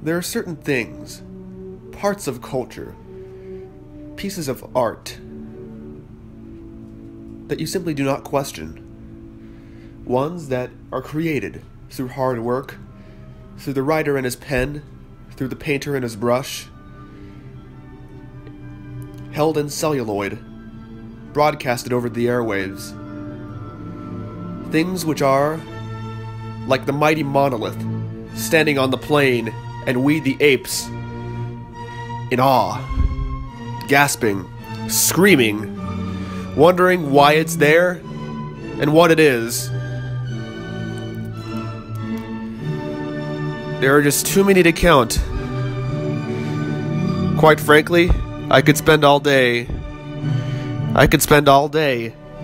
There are certain things, parts of culture, pieces of art, that you simply do not question. Ones that are created through hard work, through the writer and his pen, through the painter and his brush, held in celluloid, broadcasted over the airwaves. Things which are like the mighty monolith, standing on the plain, and we the apes, in awe, gasping, screaming, wondering why it's there, and what it is. There are just too many to count. Quite frankly, I could spend all day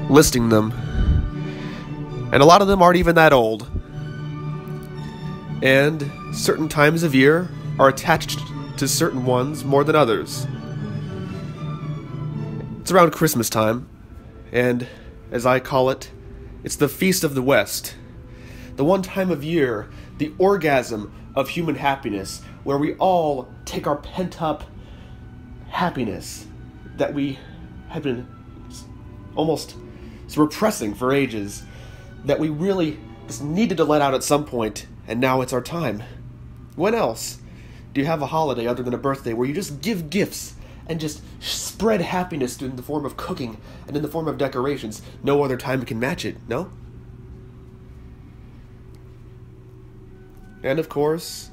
listing them. And a lot of them aren't even that old. And certain times of year are attached to certain ones more than others. It's around Christmas time, and as I call it, it's the Feast of the West. The one time of year, the orgasm of human happiness, where we all take our pent-up happiness that we have been almost repressing for ages, that we really just needed to let out at some point, and now it's our time. When else do you have a holiday other than a birthday where you just give gifts and just spread happiness in the form of cooking and in the form of decorations? No other time can match it, no? And of course,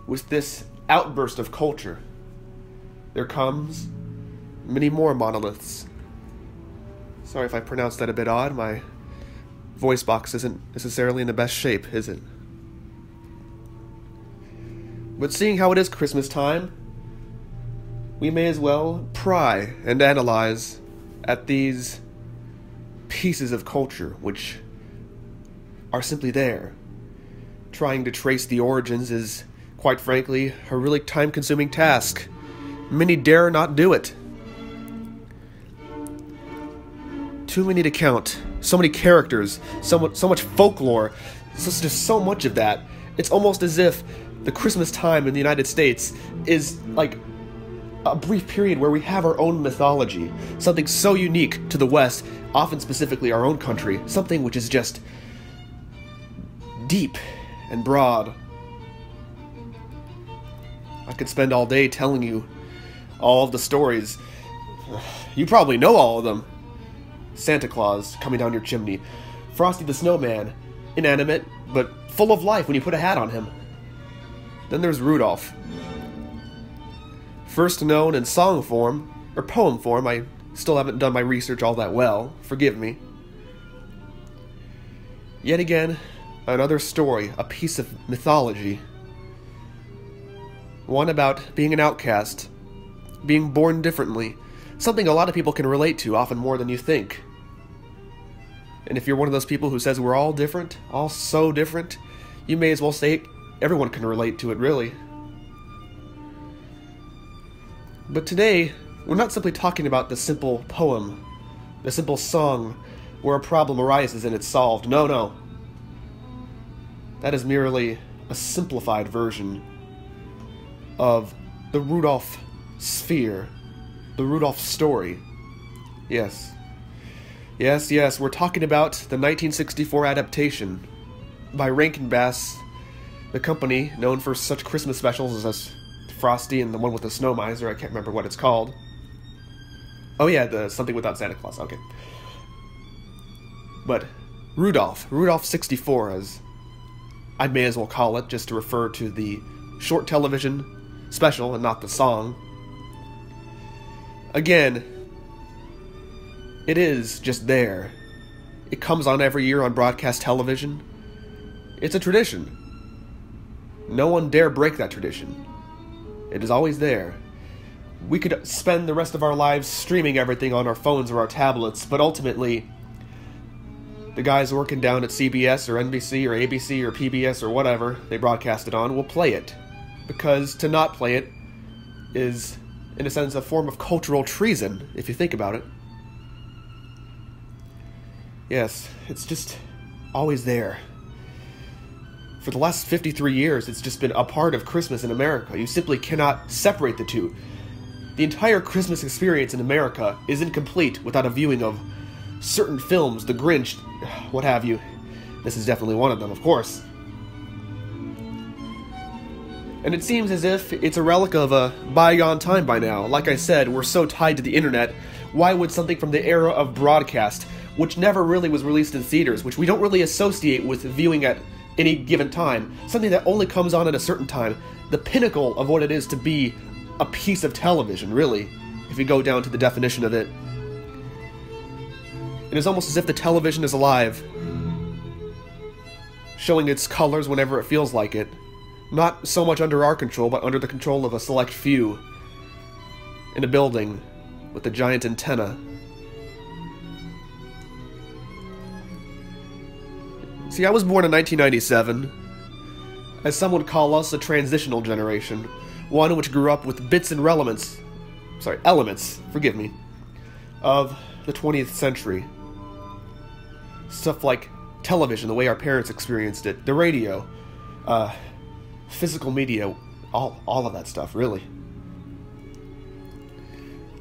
with this outburst of culture, there comes many more monoliths. Sorry if I pronounced that a bit odd. My voice box isn't necessarily in the best shape, is it? But seeing how it is Christmas time, we may as well pry and analyze at these pieces of culture which are simply there. Trying to trace the origins is, quite frankly, a really time-consuming task. Many dare not do it. Too many to count. So many characters, so much folklore, just so much of that. It's almost as if the Christmas time in the United States is like a brief period where we have our own mythology, something so unique to the West, often specifically our own country, something which is just deep and broad. I could spend all day telling you all of the stories. You probably know all of them. Santa Claus coming down your chimney. Frosty the Snowman, inanimate, but full of life when you put a hat on him. Then there's Rudolph. First known in song form, or poem form. I still haven't done my research all that well. Forgive me. Yet again, another story, a piece of mythology. One about being an outcast, being born differently. Something a lot of people can relate to, often more than you think. And if you're one of those people who says we're all different, all so different, you may as well say everyone can relate to it, really. But today, we're not simply talking about the simple poem, the simple song where a problem arises and it's solved. No, no. That is merely a simplified version of the Rudolph sphere, the Rudolph story. Yes. Yes, yes, we're talking about the 1964 adaptation by Rankin Bass, the company known for such Christmas specials as Frosty and the one with the Snow Miser. I can't remember what it's called. Oh yeah, the Something Without Santa Claus, okay. But Rudolph 64, as I may as well call it, just to refer to the short television special and not the song. Again, it is just there. It comes on every year on broadcast television. It's a tradition. No one dare break that tradition. It is always there. We could spend the rest of our lives streaming everything on our phones or our tablets, but ultimately, the guys working down at CBS or NBC or ABC or PBS or whatever they broadcast it on will play it. Because to not play it is, in a sense, a form of cultural treason, if you think about it. Yes, it's just always there. For the last 53 years, it's just been a part of Christmas in America. You simply cannot separate the two. The entire Christmas experience in America is incomplete without a viewing of certain films, The Grinch, what have you. This is definitely one of them, of course. And it seems as if it's a relic of a bygone time by now. Like I said, we're so tied to the internet. Why would something from the era of broadcast, which never really was released in theaters, which we don't really associate with viewing at any given time, something that only comes on at a certain time, the pinnacle of what it is to be a piece of television, really, if you go down to the definition of it. It is almost as if the television is alive, showing its colors whenever it feels like it. Not so much under our control, but under the control of a select few in a building with a giant antenna. See, I was born in 1997. As some would call us, a transitional generation. One which grew up with bits and elements, forgive me, of the 20th century. Stuff like television, the way our parents experienced it, the radio, physical media, all of that stuff, really.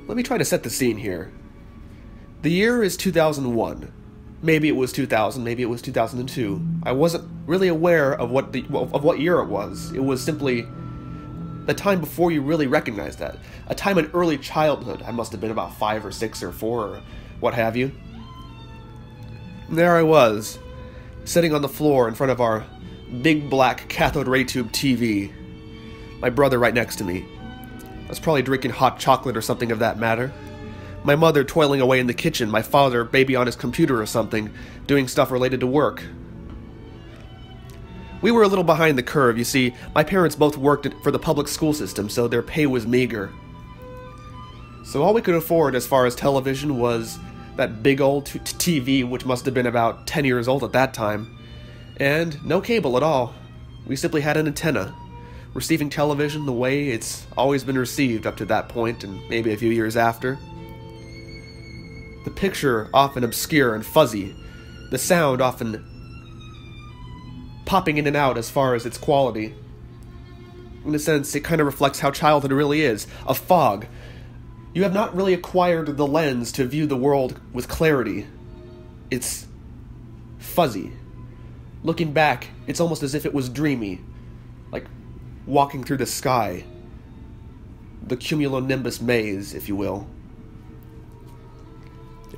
Let me try to set the scene here. The year is 2001. Maybe it was 2000, maybe it was 2002. I wasn't really aware of what year it was. It was simply the time before you really recognized that. A time in early childhood. I must have been about 5 or 6 or 4 or what have you. And there I was, sitting on the floor in front of our big black cathode ray tube TV. My brother right next to me. I was probably drinking hot chocolate or something of that matter. My mother toiling away in the kitchen, my father maybe on his computer or something, doing stuff related to work. We were a little behind the curve, you see. My parents both worked for the public school system, so their pay was meager. So all we could afford as far as television was that big old TV, which must have been about 10 years old at that time. And no cable at all. We simply had an antenna, receiving television the way it's always been received up to that point, and maybe a few years after. The picture often obscure and fuzzy, the sound often popping in and out as far as its quality. In a sense, it kind of reflects how childhood really is, a fog. You have not really acquired the lens to view the world with clarity. It's fuzzy. Looking back, it's almost as if it was dreamy, like walking through the sky, the cumulonimbus maze, if you will.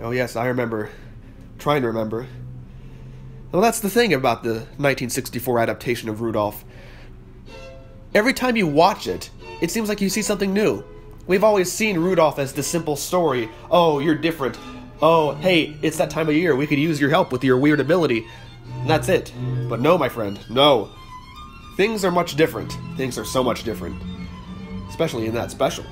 Oh yes, I remember. Trying to remember. Well, that's the thing about the 1964 adaptation of Rudolph. Every time you watch it, it seems like you see something new. We've always seen Rudolph as the simple story. Oh, you're different. Oh, hey, it's that time of year. We could use your help with your weird ability. And that's it. But no, my friend, no. Things are much different. Things are so much different. Especially in that special.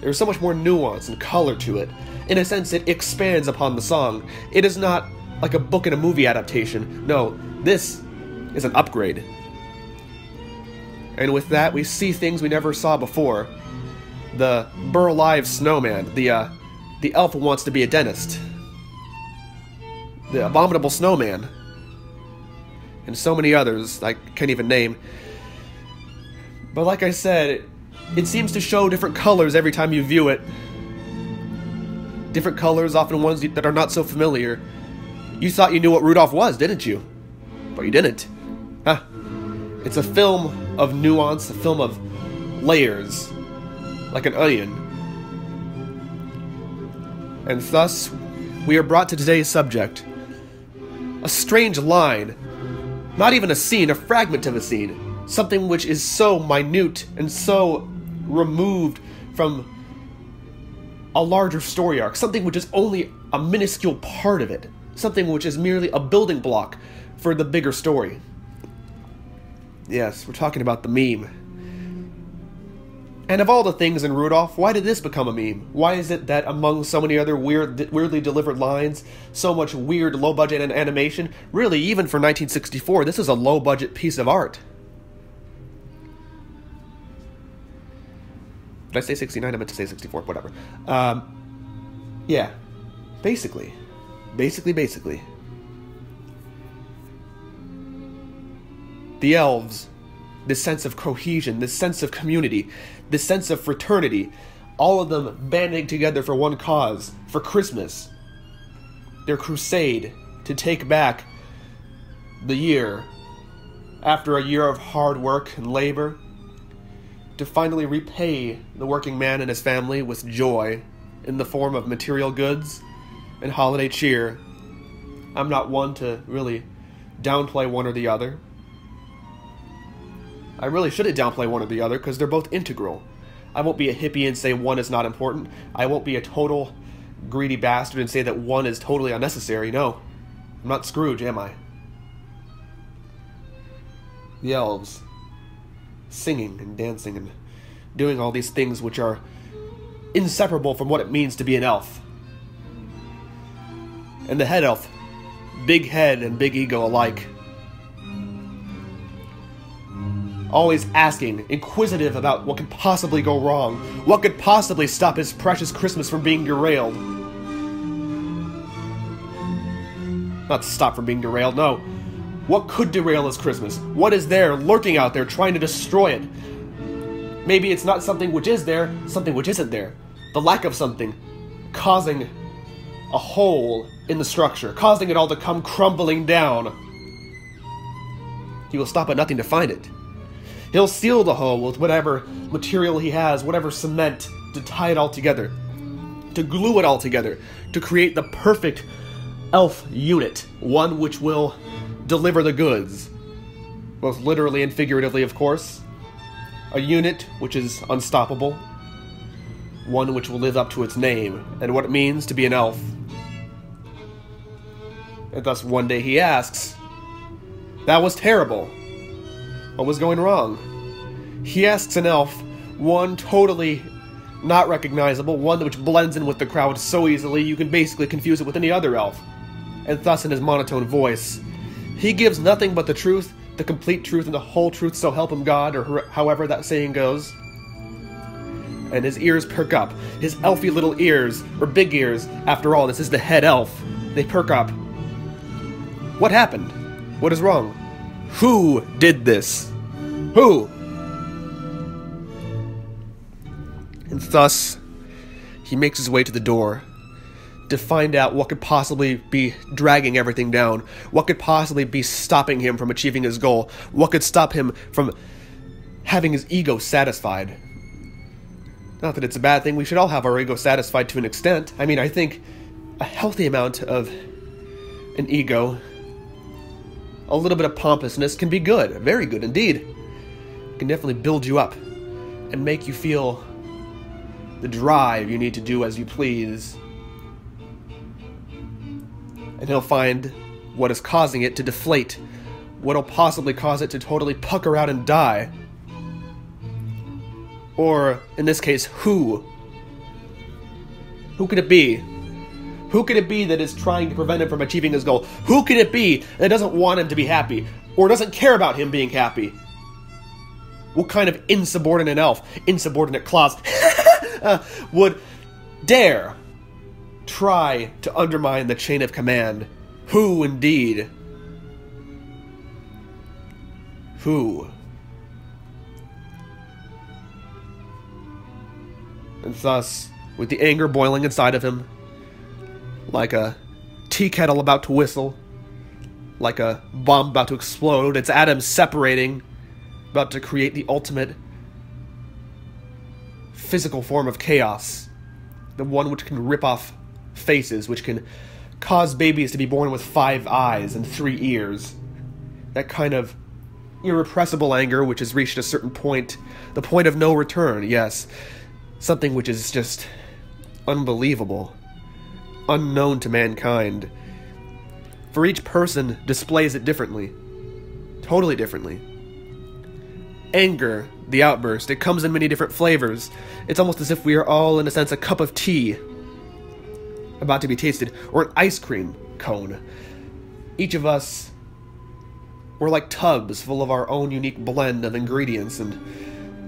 There's so much more nuance and color to it. In a sense, it expands upon the song. It is not like a book and a movie adaptation. No, this is an upgrade. And with that, we see things we never saw before. The Burl Ives snowman, the elf who wants to be a dentist, the abominable snowman, and so many others I can't even name. But like I said, it seems to show different colors every time you view it. Different colors, often ones that are not so familiar. You thought you knew what Rudolph was, didn't you? But you didn't. Huh. It's a film of nuance, a film of layers, like an onion. And thus, we are brought to today's subject. A strange line. Not even a scene, a fragment of a scene. Something which is so minute and so removed from a larger story arc. Something which is only a minuscule part of it. Something which is merely a building block for the bigger story. Yes, we're talking about the meme. And of all the things in Rudolph, why did this become a meme? Why is it that among so many other weirdly delivered lines, so much weird low-budget animation, really, even for 1964, this is a low-budget piece of art. Did I say 69? I meant to say 64, whatever. Yeah, basically. The elves, this sense of cohesion, this sense of community, this sense of fraternity, all of them banding together for one cause, for Christmas. Their crusade to take back the year, after a year of hard work and labor, to finally repay the working man and his family with joy in the form of material goods and holiday cheer. I'm not one to really downplay one or the other. I really shouldn't downplay one or the other because they're both integral. I won't be a hippie and say one is not important. I won't be a total greedy bastard and say that one is totally unnecessary. No, I'm not Scrooge, am I? The elves, singing and dancing and doing all these things which are inseparable from what it means to be an elf. And the head elf, big head and big ego alike, always asking, inquisitive about what could possibly go wrong, what could possibly stop his precious Christmas from being derailed. Not stop from being derailed, no. What could derail his Christmas? What is there, lurking out there, trying to destroy it? Maybe it's not something which is there, something which isn't there. The lack of something, causing a hole in the structure, causing it all to come crumbling down. He will stop at nothing to find it. He'll seal the hole with whatever material he has, whatever cement, to tie it all together, to glue it all together, to create the perfect elf unit, one which will deliver the goods, both literally and figuratively, of course. A unit which is unstoppable, one which will live up to its name and what it means to be an elf. And thus one day he asks, "That was terrible. What was going wrong?" He asks an elf, one totally not recognizable, one which blends in with the crowd so easily you can basically confuse it with any other elf. And thus in his monotone voice, he gives nothing but the truth, the complete truth, and the whole truth, so help him God, or however that saying goes. And his ears perk up. His elfy little ears, or big ears, after all, this is the head elf. They perk up. What happened? What is wrong? Who did this? Who? And thus, he makes his way to the door to find out what could possibly be dragging everything down, what could possibly be stopping him from achieving his goal, what could stop him from having his ego satisfied. Not that it's a bad thing, we should all have our ego satisfied to an extent. I mean, I think a healthy amount of an ego, a little bit of pompousness can be good, very good indeed. It can definitely build you up and make you feel the drive you need to do as you please. And he'll find what is causing it to deflate, what'll possibly cause it to totally pucker out and die. Or, in this case, who? Who could it be? Who could it be that is trying to prevent him from achieving his goal? Who could it be that doesn't want him to be happy, or doesn't care about him being happy? What kind of insubordinate elf, insubordinate clause, would dare try to undermine the chain of command? Who, indeed? Who? And thus, with the anger boiling inside of him, like a tea kettle about to whistle, like a bomb about to explode, its atoms separating, about to create the ultimate physical form of chaos, the one which can rip off faces, which can cause babies to be born with 5 eyes and 3 ears. That kind of irrepressible anger which has reached a certain point, the point of no return, yes. Something which is just unbelievable, unknown to mankind. For each person displays it differently, totally differently. Anger, the outburst, it comes in many different flavors. It's almost as if we are all, in a sense, a cup of tea about to be tasted, or an ice cream cone. Each of us, we're like tubs full of our own unique blend of ingredients and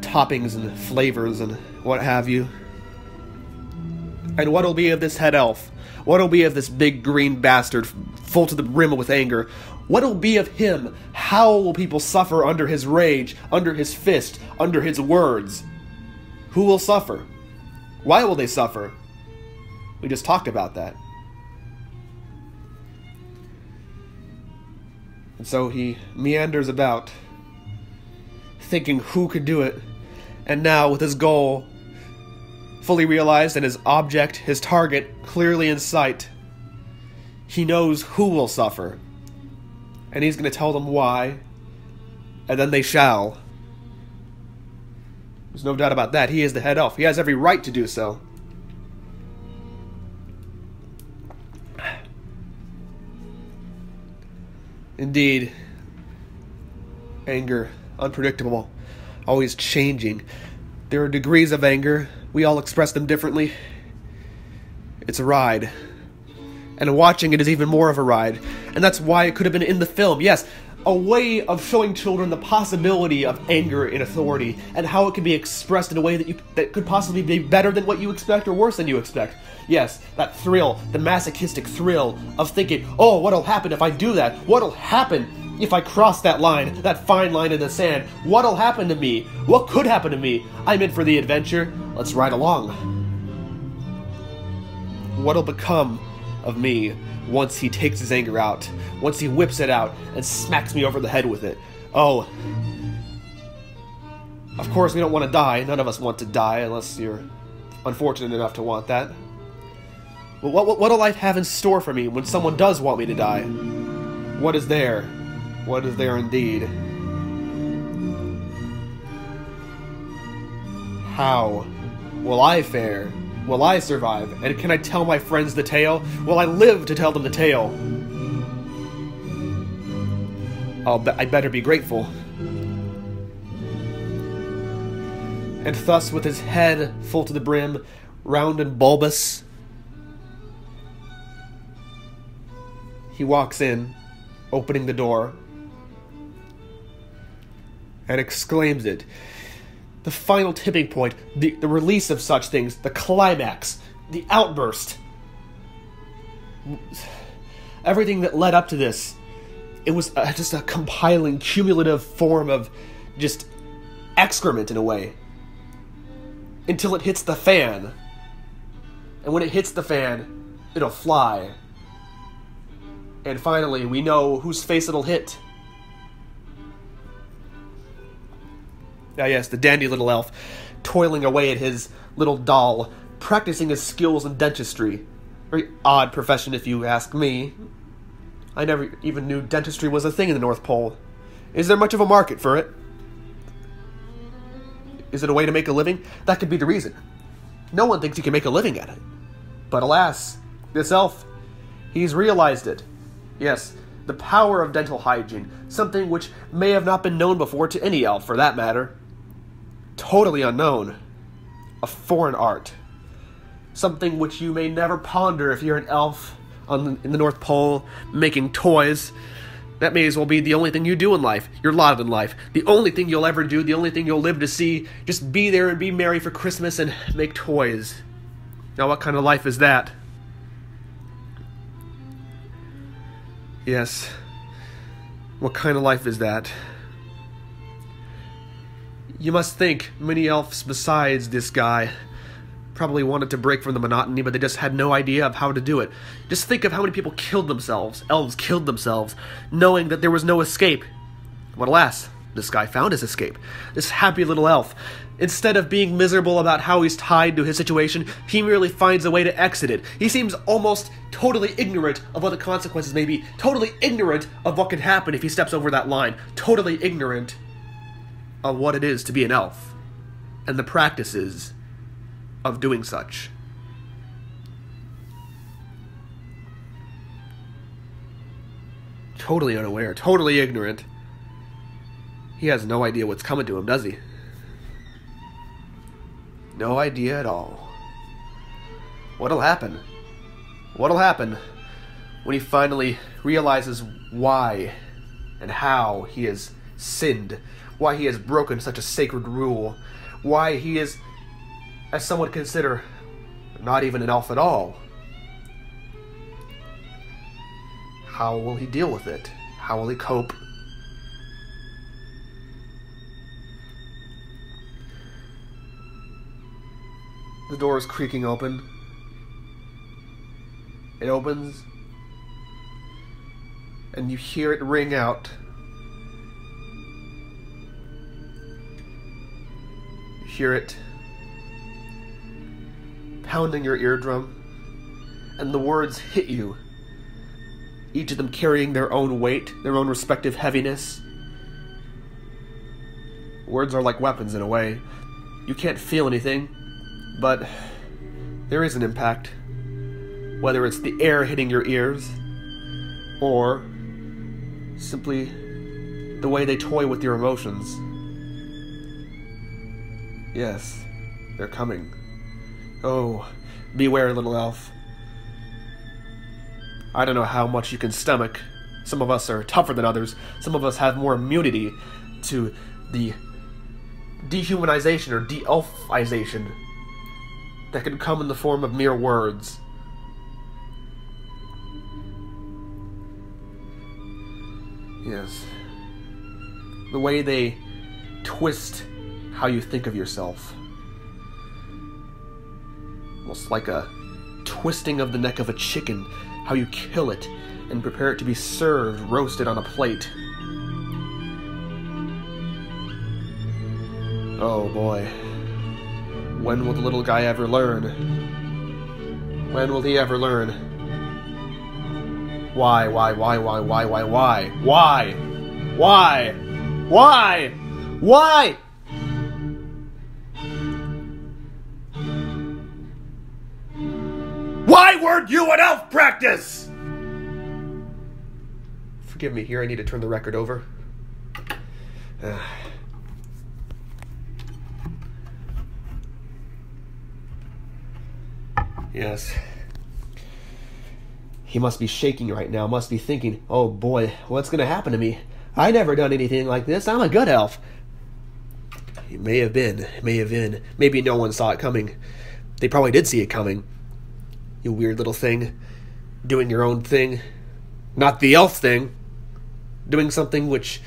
toppings and flavors and what have you. And what'll be of this head elf? What'll be of this big green bastard full to the brim with anger? What'll be of him? How will people suffer under his rage, under his fist, under his words? Who will suffer? Why will they suffer? We just talked about that. And so he meanders about, thinking who could do it. And now, with his goal fully realized and his object, his target, clearly in sight, he knows who will suffer. And he's going to tell them why, and then they shall. There's no doubt about that. He is the head elf. He has every right to do so. Indeed, anger, unpredictable, always changing. There are degrees of anger. We all express them differently. It's a ride. And watching it is even more of a ride. And that's why it could have been in the film. Yes, a way of showing children the possibility of anger in authority and how it can be expressed in a way that could possibly be better than what you expect or worse than you expect. Yes, that thrill, the masochistic thrill of thinking, oh, what'll happen if I do that? What'll happen if I cross that line, that fine line in the sand? What'll happen to me? What could happen to me? I'm in for the adventure. Let's ride along. What'll become of me once he takes his anger out, once he whips it out and smacks me over the head with it? Oh, of course we don't want to die. None of us want to die unless you're unfortunate enough to want that. But what'll life have in store for me when someone does want me to die? What is there? What is there indeed? How will I fare? Will I survive? And can I tell my friends the tale? Will I live to tell them the tale? I better be grateful. And thus, with his head full to the brim, round and bulbous, he walks in, opening the door, and exclaims it. The final tipping point, the release of such things, the climax, the outburst. Everything that led up to this, it was just a compiling, cumulative form of just excrement in a way. Until it hits the fan. And when it hits the fan, it'll fly. And finally, we know whose face it'll hit. Ah yes, the dandy little elf, toiling away at his little doll, practicing his skills in dentistry. Very odd profession if you ask me. I never even knew dentistry was a thing in the North Pole. Is there much of a market for it? Is it a way to make a living? That could be the reason. No one thinks he can make a living at it. But alas, this elf, he's realized it. Yes, the power of dental hygiene, something which may have not been known before to any elf, for that matter. Totally unknown. A foreign art. Something which you may never ponder if you're an elf in the North Pole, making toys. That may as well be the only thing you do in life, your lot in life. The only thing you'll ever do, the only thing you'll live to see. Just be there and be merry for Christmas and make toys. Now what kind of life is that? Yes. What kind of life is that? You must think many elves besides this guy probably wanted to break from the monotony, but they just had no idea of how to do it. Just think of how many people killed themselves, elves killed themselves, knowing that there was no escape. But alas, this guy found his escape. This happy little elf. Instead of being miserable about how he's tied to his situation, he merely finds a way to exit it. He seems almost totally ignorant of what the consequences may be, totally ignorant of what can happen if he steps over that line, totally ignorant of what it is to be an elf, and the practices of doing such. Totally unaware, totally ignorant. He has no idea what's coming to him, does he? No idea at all. What'll happen? What'll happen when he finally realizes why and how he has sinned, why he has broken such a sacred rule, why he is, as some would consider, not even an elf at all. How will he deal with it? How will he cope? The door is creaking open. It opens, and you hear it ring out. You hear it pounding your eardrum, and the words hit you, each of them carrying their own weight, their own respective heaviness. Words are like weapons in a way. You can't feel anything, but there is an impact. Whether it's the air hitting your ears, or simply the way they toy with your emotions. Yes, they're coming. Oh, beware, little elf. I don't know how much you can stomach. Some of us are tougher than others. Some of us have more immunity to the dehumanization or de-elfization that can come in the form of mere words. Yes. The way they twist how you think of yourself. Almost like a twisting of the neck of a chicken, how you kill it and prepare it to be served roasted on a plate. Oh boy. When will the little guy ever learn? When will he ever learn? Why? Why? Why weren't you at elf practice? Forgive me here, I need to turn the record over. Yes. He must be shaking right now, must be thinking, oh boy, what's going to happen to me? I never done anything like this, I'm a good elf. He may have been. Maybe no one saw it coming. They probably did see it coming. You weird little thing. Doing your own thing. Not the elf thing. Doing something which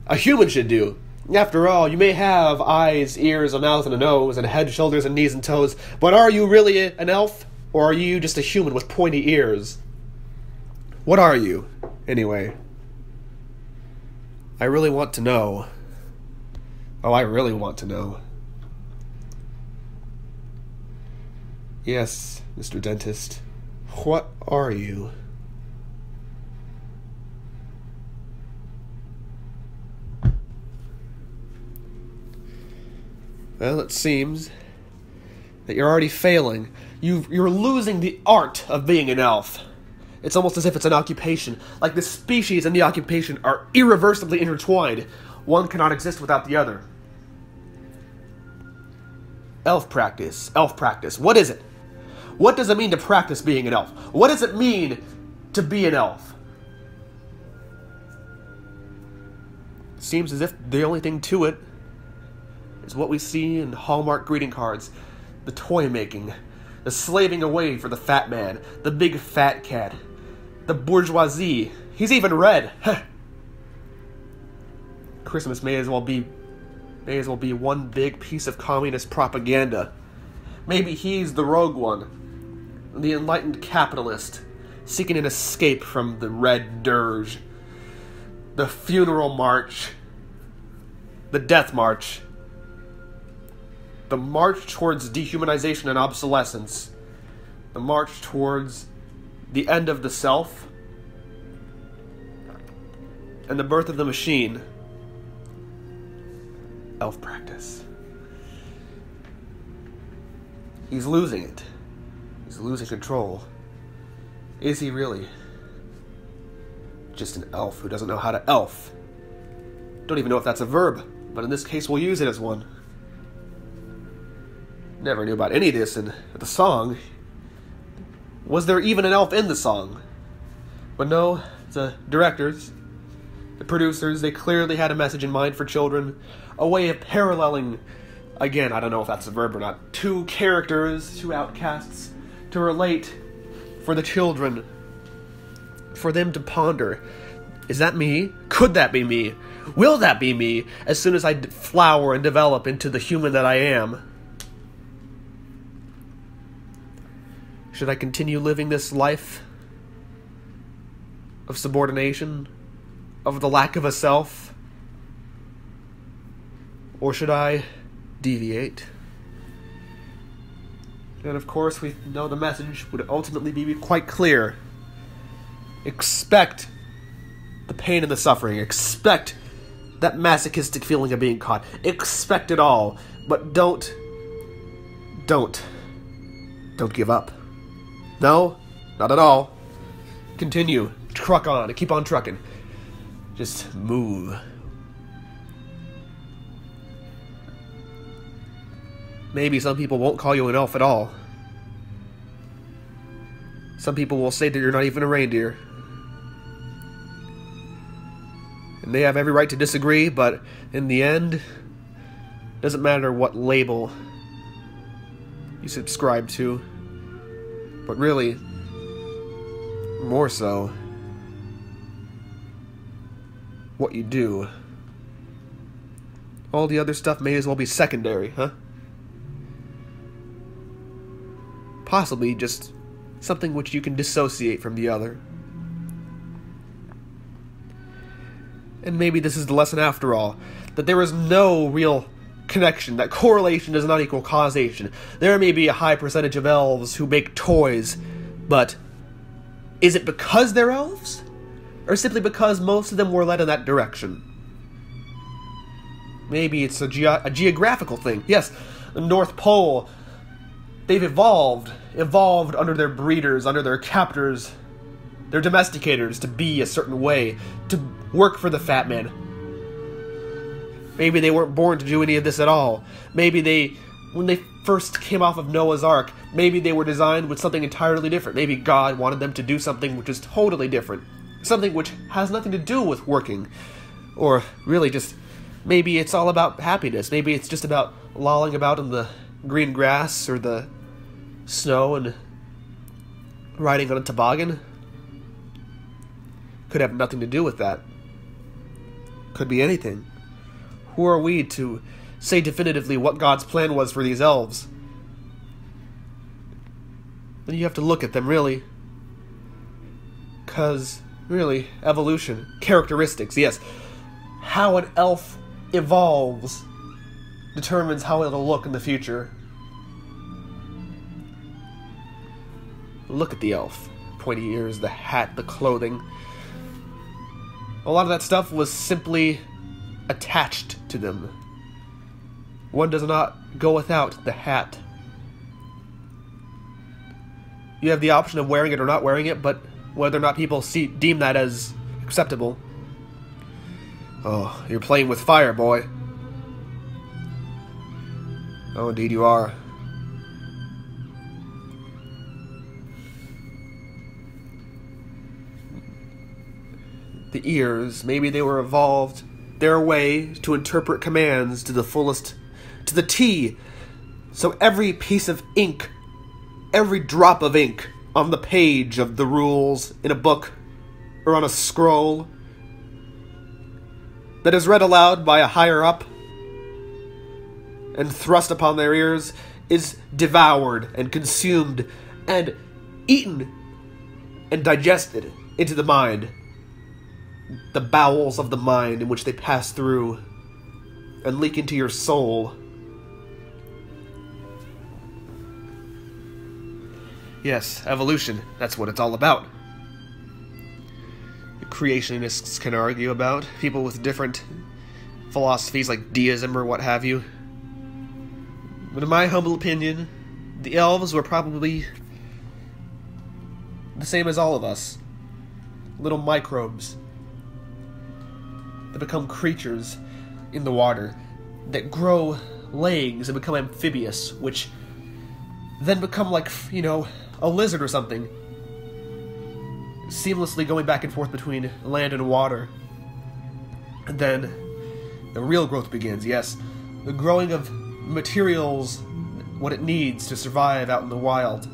a human should do. After all, you may have eyes, ears, a mouth, and a nose, and a head, shoulders, and knees, and toes, but are you really an elf? Or are you just a human with pointy ears? What are you, anyway? I really want to know. Oh, I really want to know. Yes, Mr. Dentist. What are you? Well, it seems that you're already failing. You're losing the art of being an elf. It's almost as if it's an occupation. Like the species and the occupation are irreversibly intertwined. One cannot exist without the other. Elf practice. What is it? What does it mean to practice being an elf? What does it mean to be an elf? It seems as if the only thing to it is what we see in Hallmark greeting cards. The toy making. The slaving away for the fat man. The big fat cat. The bourgeoisie. He's even red. Christmas may as well be one big piece of communist propaganda. Maybe he's the rogue one. The enlightened capitalist, seeking an escape from the red dirge. The funeral march. The death march. The march towards dehumanization and obsolescence. The march towards the end of the self. And the birth of the machine. Elf practice. He's losing it. He's losing control. Is he really? Just an elf who doesn't know how to elf. Don't even know if that's a verb, but in this case we'll use it as one. Never knew about any of this in the song. Was there even an elf in the song? But no, the directors, the producers, they clearly had a message in mind for children, a way of paralleling again, I don't know if that's a verb or not, two characters, two outcasts, to relate for the children, for them to ponder. Is that me? Could that be me? Will that be me as soon as I flower and develop into the human that I am? Should I continue living this life of subordination, of the lack of a self? Or should I deviate? And of course, we know the message would ultimately be quite clear. Expect the pain and the suffering. Expect that masochistic feeling of being caught. Expect it all. But don't give up. No, not at all. Continue. Truck on. Keep on trucking. Just move. Maybe some people won't call you an elf at all. Some people will say that you're not even a reindeer. And they have every right to disagree, but in the end, it doesn't matter what label you subscribe to. But really, more so, what you do. All the other stuff may as well be secondary, huh? Possibly just something which you can dissociate from the other. And maybe this is the lesson after all, that there is no real connection, that correlation does not equal causation. There may be a high percentage of elves who make toys, but is it because they're elves? Or simply because most of them were led in that direction? Maybe it's a geographical thing. Yes, the North Pole, they've evolved under their breeders, under their captors, their domesticators to be a certain way, to work for the fat man. Maybe they weren't born to do any of this at all. Maybe when they first came off of Noah's Ark, maybe they were designed with something entirely different. Maybe God wanted them to do something which is totally different. Something which has nothing to do with working. Or really just, maybe it's all about happiness. Maybe it's just about lolling about in the green grass or the snow and riding on a toboggan. Could have nothing to do with that. Could be anything. Who are we to say definitively what God's plan was for these elves? Then you have to look at them, really. 'Cause, really, evolution, characteristics, yes. How an elf evolves determines how it'll look in the future. Look at the elf. Pointy ears, the hat, the clothing. A lot of that stuff was simply attached to them. One does not go without the hat. You have the option of wearing it or not wearing it, but whether or not people deem that as acceptable. Oh, you're playing with fire, boy. Oh, indeed you are. The ears, maybe they were evolved their way to interpret commands to the fullest, to the T. So every piece of ink, every drop of ink on the page of the rules in a book or on a scroll that is read aloud by a higher up and thrust upon their ears is devoured and consumed and eaten and digested into the mind. The bowels of the mind in which they pass through and leak into your soul. Yes, evolution, that's what it's all about. Creationists can argue about, people with different philosophies like deism or what have you. But in my humble opinion, the elves were probably the same as all of us. Little microbes that become creatures in the water, that grow legs and become amphibious, which then become like, a lizard or something, seamlessly going back and forth between land and water. And then the real growth begins, yes. The growing of materials, what it needs to survive out in the wild,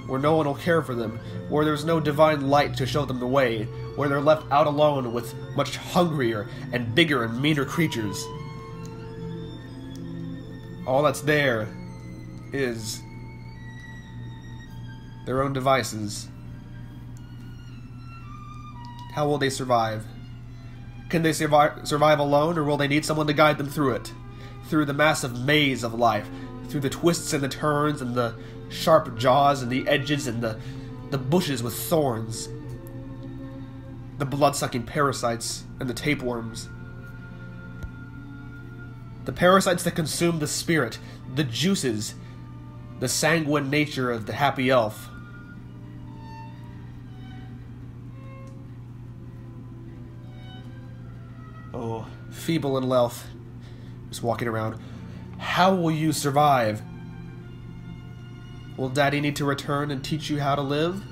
where no one will care for them, where there's no divine light to show them the way, where they're left out alone with much hungrier and bigger and meaner creatures. All that's there is their own devices. How will they survive? Can they survive alone, or will they need someone to guide them through it? Through the massive maze of life, through the twists and the turns and the sharp jaws and the edges and the bushes with thorns, the blood-sucking parasites and the tapeworms. The parasites that consume the spirit, the juices, the sanguine nature of the happy elf. Oh, feeble and elf, just walking around. How will you survive? Will Daddy need to return and teach you how to live?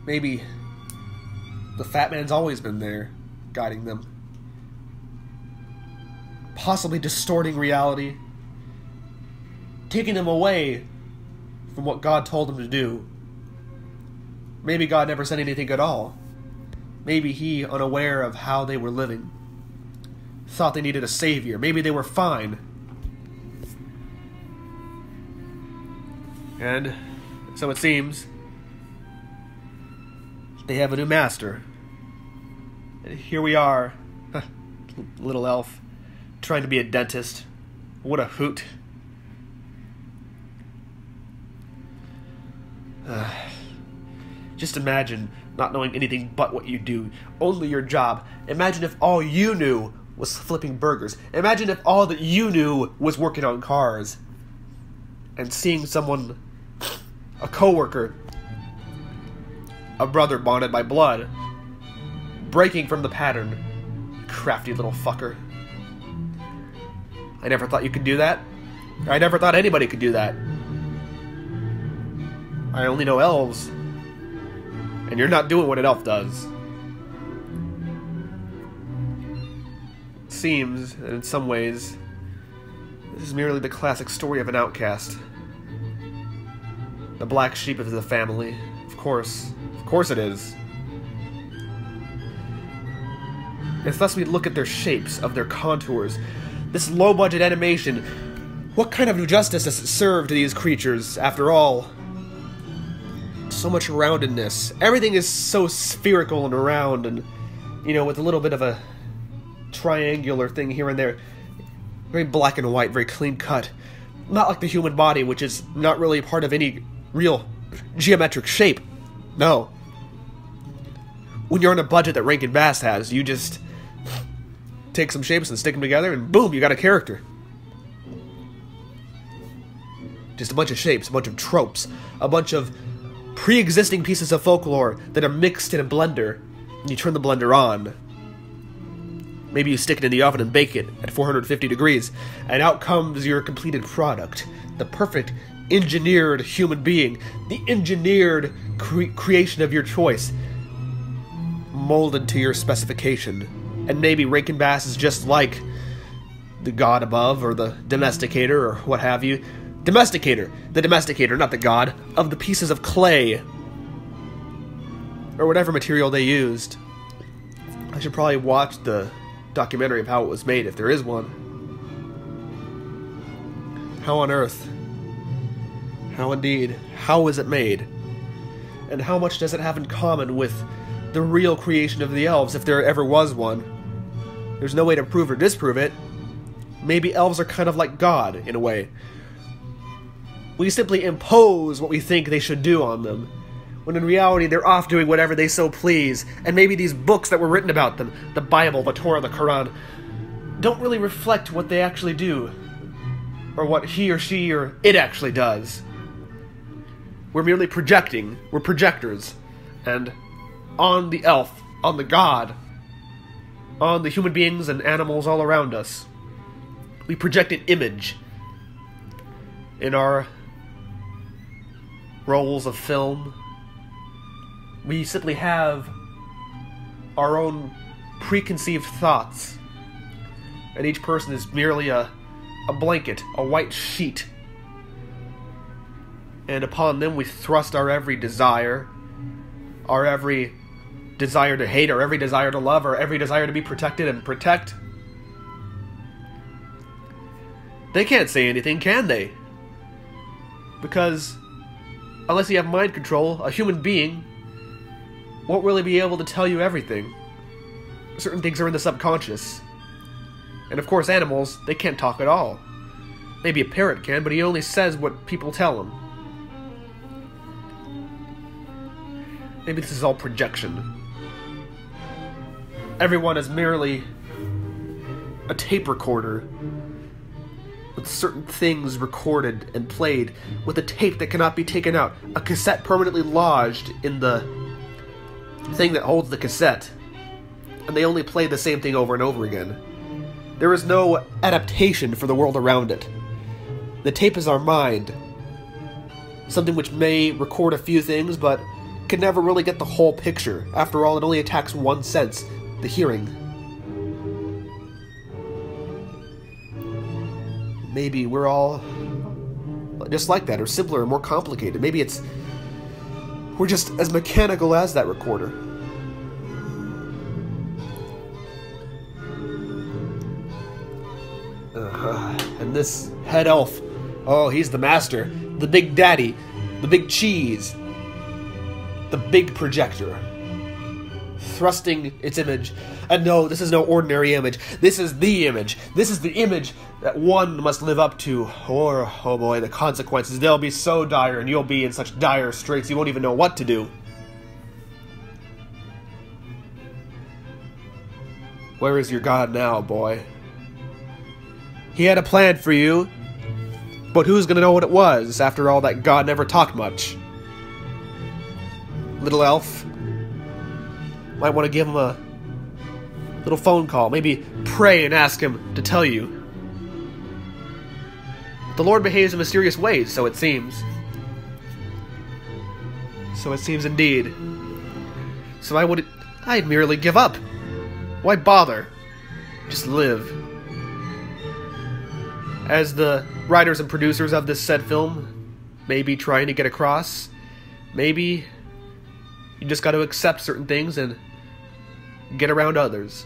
Maybe the fat man's always been there, guiding them. Possibly distorting reality, taking them away from what God told them to do. Maybe God never said anything at all. Maybe he, unaware of how they were living, thought they needed a savior. Maybe they were fine. And so it seems they have a new master. And here we are, little elf, trying to be a dentist. What a hoot. Just imagine not knowing anything but what you do, only your job. Imagine if all you knew was flipping burgers. Imagine if all that you knew was working on cars. And seeing someone, a coworker, a brother bonded by blood, breaking from the pattern. Crafty little fucker. I never thought you could do that. I never thought anybody could do that. I only know elves. And you're not doing what an elf does. It seems that in some ways, this is merely the classic story of an outcast. The black sheep of the family. Of course it is. It's thus we look at their shapes, of their contours. This low-budget animation, what kind of new justice does it serve to these creatures, after all? So much roundedness. Everything is so spherical and round, and, you know, with a little bit of a triangular thing here and there. Very black and white, very clean cut. Not like the human body, which is not really part of any real geometric shape. No. When you're on a budget that Rankin Bass has, you just take some shapes and stick them together, and boom, you got a character. Just a bunch of shapes, a bunch of tropes, a bunch of pre-existing pieces of folklore that are mixed in a blender, and you turn the blender on. Maybe you stick it in the oven and bake it at 450 degrees, and out comes your completed product. The perfect engineered human being, the engineered creation of your choice, molded to your specification. And maybe Rankin Bass is just like the god above, or the domesticator, or what have you. Domesticator, the domesticator, not the god, of the pieces of clay, or whatever material they used. I should probably watch the documentary of how it was made, if there is one. How on earth? How indeed? How is it made? And how much does it have in common with the real creation of the elves, if there ever was one? There's no way to prove or disprove it. Maybe elves are kind of like God, in a way. We simply impose what we think they should do on them, when in reality they're off doing whatever they so please, and maybe these books that were written about them, the Bible, the Torah, the Quran, don't really reflect what they actually do, or what he or she or it actually does. We're merely projecting, we're projectors, and on the elf, on the god, on the human beings and animals all around us, we project an image in our rolls of film. We simply have our own preconceived thoughts and each person is merely a blanket, a white sheet. And upon them we thrust our every desire to hate, our every desire to love, our every desire to be protected and protect. They can't say anything, can they? Because unless you have mind control, a human being won't really be able to tell you everything. Certain things are in the subconscious. And of course animals, they can't talk at all. Maybe a parrot can, but he only says what people tell him. Maybe this is all projection. Everyone is merely a tape recorder with certain things recorded and played with a tape that cannot be taken out. A cassette permanently lodged in the thing that holds the cassette. And they only play the same thing over and over again. There is no adaptation for the world around it. The tape is our mind. Something which may record a few things, but can never really get the whole picture. After all, it only attacks one sense, the hearing. Maybe we're all just like that, or simpler, or more complicated. Maybe we're just as mechanical as that recorder. And this head elf, oh, he's the master, the big daddy, the big cheese, the big projector, thrusting its image. And no, this is no ordinary image. This is the image. This is the image that one must live up to. Or, oh boy, the consequences, they'll be so dire, and you'll be in such dire straits you won't even know what to do. Where is your God now, boy? He had a plan for you, but who's gonna know what it was? After all, that God never talked much. Little elf, might want to give him a little phone call. Maybe pray and ask him to tell you. The Lord behaves in mysterious ways, so it seems. So it seems indeed. So I'd merely give up. Why bother? Just live. As the writers and producers of this said film may be trying to get across, maybe you just got to accept certain things and get around others.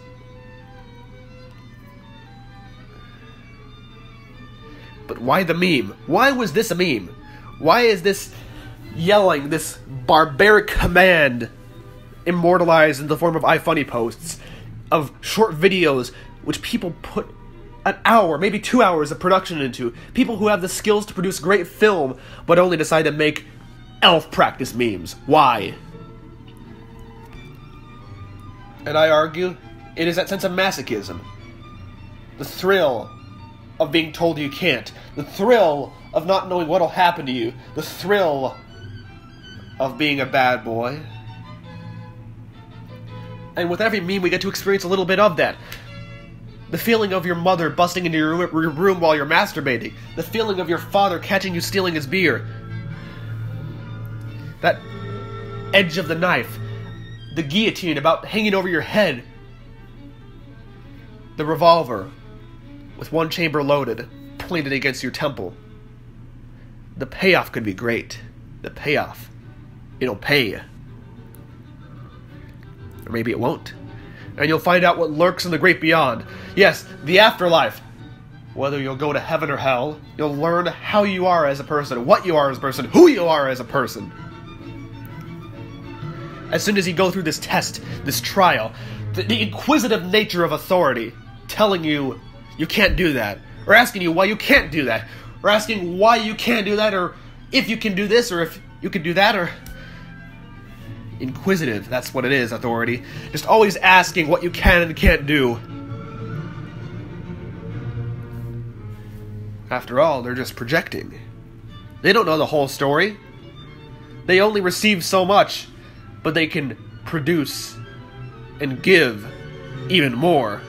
But why the meme? Why was this a meme? Why is this yelling, this barbaric command, immortalized in the form of iFunny posts, of short videos which people put an hour, maybe 2 hours of production into? People who have the skills to produce great film, but only decide to make elf practice memes. Why? And I argue, it is that sense of masochism. The thrill of being told you can't. The thrill of not knowing what'll happen to you. The thrill of being a bad boy. And with every meme we get to experience a little bit of that. The feeling of your mother busting into your room while you're masturbating. The feeling of your father catching you stealing his beer. That edge of the knife. The guillotine about hanging over your head. The revolver with one chamber loaded, pointed against your temple. The payoff could be great. The payoff. It'll pay. Or maybe it won't. And you'll find out what lurks in the great beyond. Yes, the afterlife. Whether you'll go to heaven or hell, you'll learn how you are as a person, what you are as a person, who you are as a person. As soon as you go through this test, this trial, the inquisitive nature of authority, telling you you can't do that, or asking you why you can't do that, or asking why you can't do that, or if you can do this, or if you can do that, or... Inquisitive, that's what it is, authority. Just always asking what you can and can't do. After all, they're just projecting. They don't know the whole story. They only receive so much, but they can produce and give even more.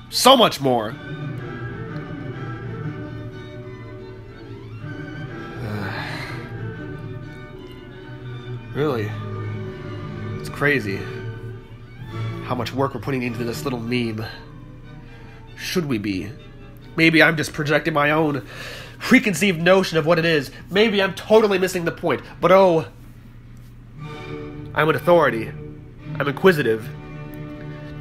So much more. Really? Crazy how much work we're putting into this little meme. should we be? Maybe I'm just projecting my own preconceived notion of what it is. Maybe I'm totally missing the point. But oh, I'm an authority. I'm inquisitive.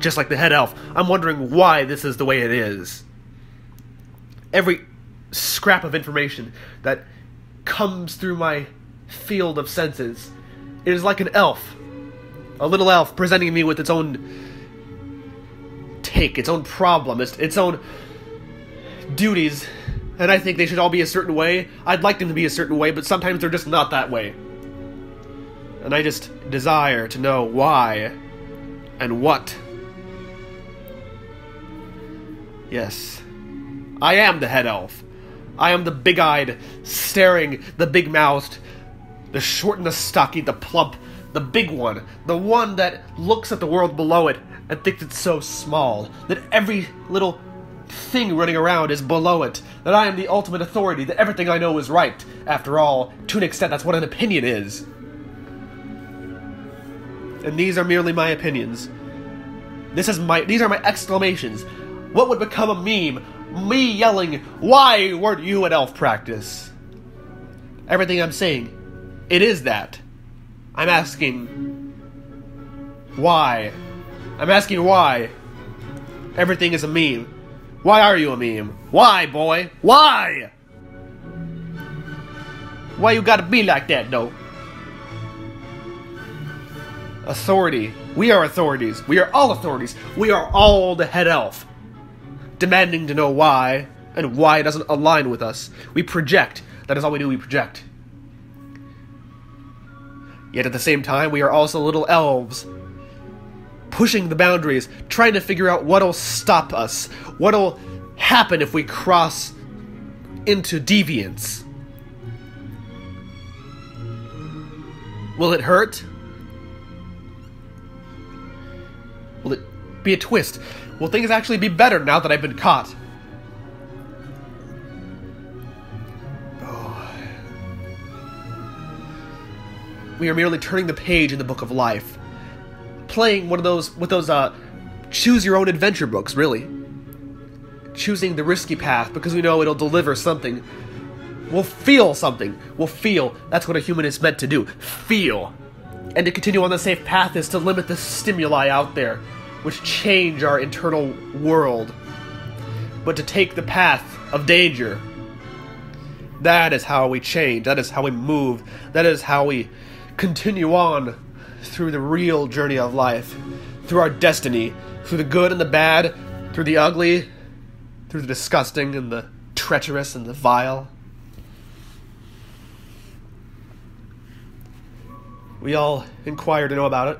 Just like the head elf, I'm wondering why this is the way it is. Every scrap of information that comes through my field of senses, it is like an elf. A little elf presenting me with its own take, its own problem, its own duties. And I think they should all be a certain way. I'd like them to be a certain way, but sometimes they're just not that way. And I just desire to know why and what. Yes, I am the head elf. I am the big-eyed, staring, the big-mouthed, the short and the stocky, the plump, the big one. The one that looks at the world below it and thinks it's so small, that every little thing running around is below it, that I am the ultimate authority, that everything I know is right. After all, to an extent, that's what an opinion is. And these are merely my opinions. These are my exclamations. What would become a meme? Me yelling, "Why weren't you at elf practice?" Everything I'm saying, it is that. I'm asking why. I'm asking why. Everything is a meme. Why are you a meme? Why, boy? Why? Why you gotta be like that, though? Authority. We are authorities. We are all authorities. We are all the head elf. Demanding to know why, and why it doesn't align with us. We project. That is all we do, we project. Yet at the same time, we are also little elves. Pushing the boundaries, trying to figure out what'll stop us. What'll happen if we cross into deviance. Will it hurt? Will it be a twist? Will things actually be better now that I've been caught? Oh. We are merely turning the page in the book of life. Playing one of those choose your own adventure books, really. Choosing the risky path because we know it'll deliver something. We'll feel something. We'll feel. That's what a human is meant to do. Feel. And to continue on the safe path is to limit the stimuli out there, which change our internal world. But to take the path of danger, that is how we change, that is how we move, that is how we continue on through the real journey of life, through our destiny, through the good and the bad, through the ugly, through the disgusting and the treacherous and the vile. We all inquire to know about it.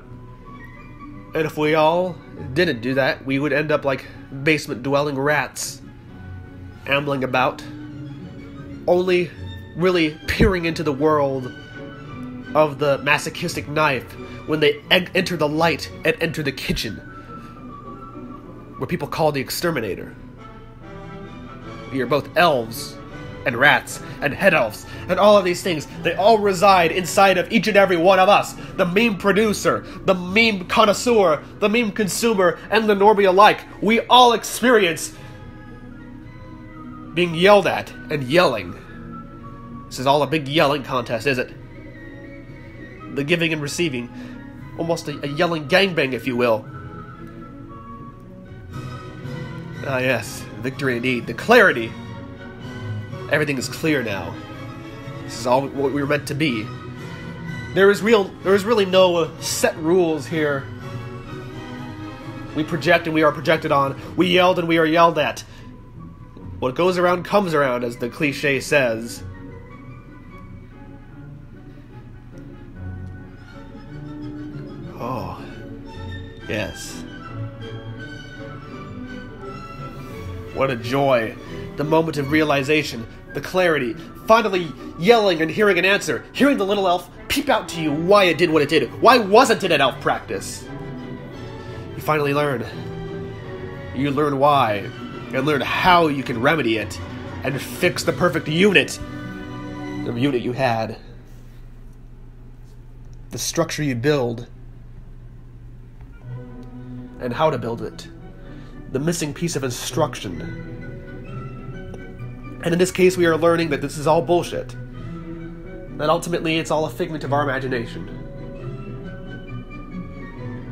And if we all didn't do that, we would end up like basement-dwelling rats, ambling about, only really peering into the world of the masochistic knife when they enter the light and enter the kitchen, where people call the exterminator. We are both elves and rats and head elves and all of these things. They all reside inside of each and every one of us. The meme producer, the meme connoisseur, the meme consumer, and the normie alike. We all experience being yelled at and yelling. This is all a big yelling contest, is it? The giving and receiving. Almost a yelling gangbang, if you will. Ah yes, victory indeed. The clarity. Everything is clear now. This is all what we were meant to be. There is really no set rules here. We project and we are projected on. We yelled and we are yelled at. What goes around comes around, as the cliche says. Oh, yes. What a joy. The moment of realization. The clarity, finally yelling and hearing an answer, hearing the little elf peep out to you why it did what it did. Why wasn't it at elf practice? You finally learn. You learn why, and learn how you can remedy it, and fix the perfect unit. The unit you had. The structure you build, and how to build it. the missing piece of instruction. And in this case, we are learning that this is all bullshit. That ultimately it's all a figment of our imagination.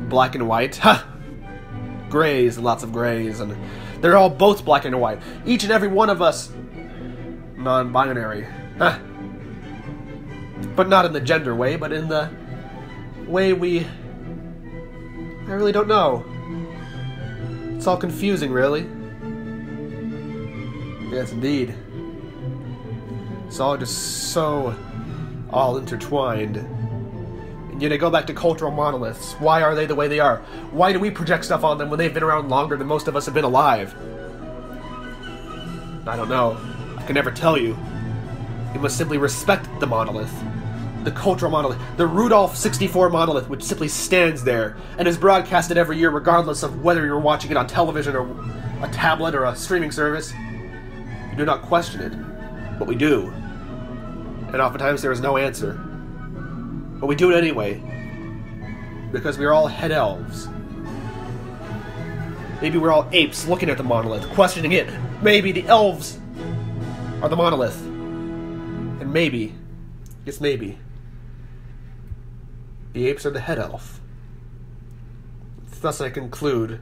Black and white, ha! Grays, lots of grays, and they're all both black and white. Each and every one of us non-binary. Ha! But not in the gender way, but in the way I really don't know. It's all confusing, really. Yes, indeed. It's all just so all intertwined. And yet I go back to cultural monoliths. Why are they the way they are? Why do we project stuff on them when they've been around longer than most of us have been alive? I don't know. I can never tell you. You must simply respect the monolith. The cultural monolith. The Rudolph 64 monolith, which simply stands there and is broadcasted every year regardless of whether you're watching it on television or a tablet or a streaming service. You do not question it, but we do. And oftentimes there is no answer. But we do it anyway, because we are all head elves. Maybe we're all apes looking at the monolith, questioning it. Maybe the elves are the monolith. And maybe, yes maybe, the apes are the head elf. Thus I conclude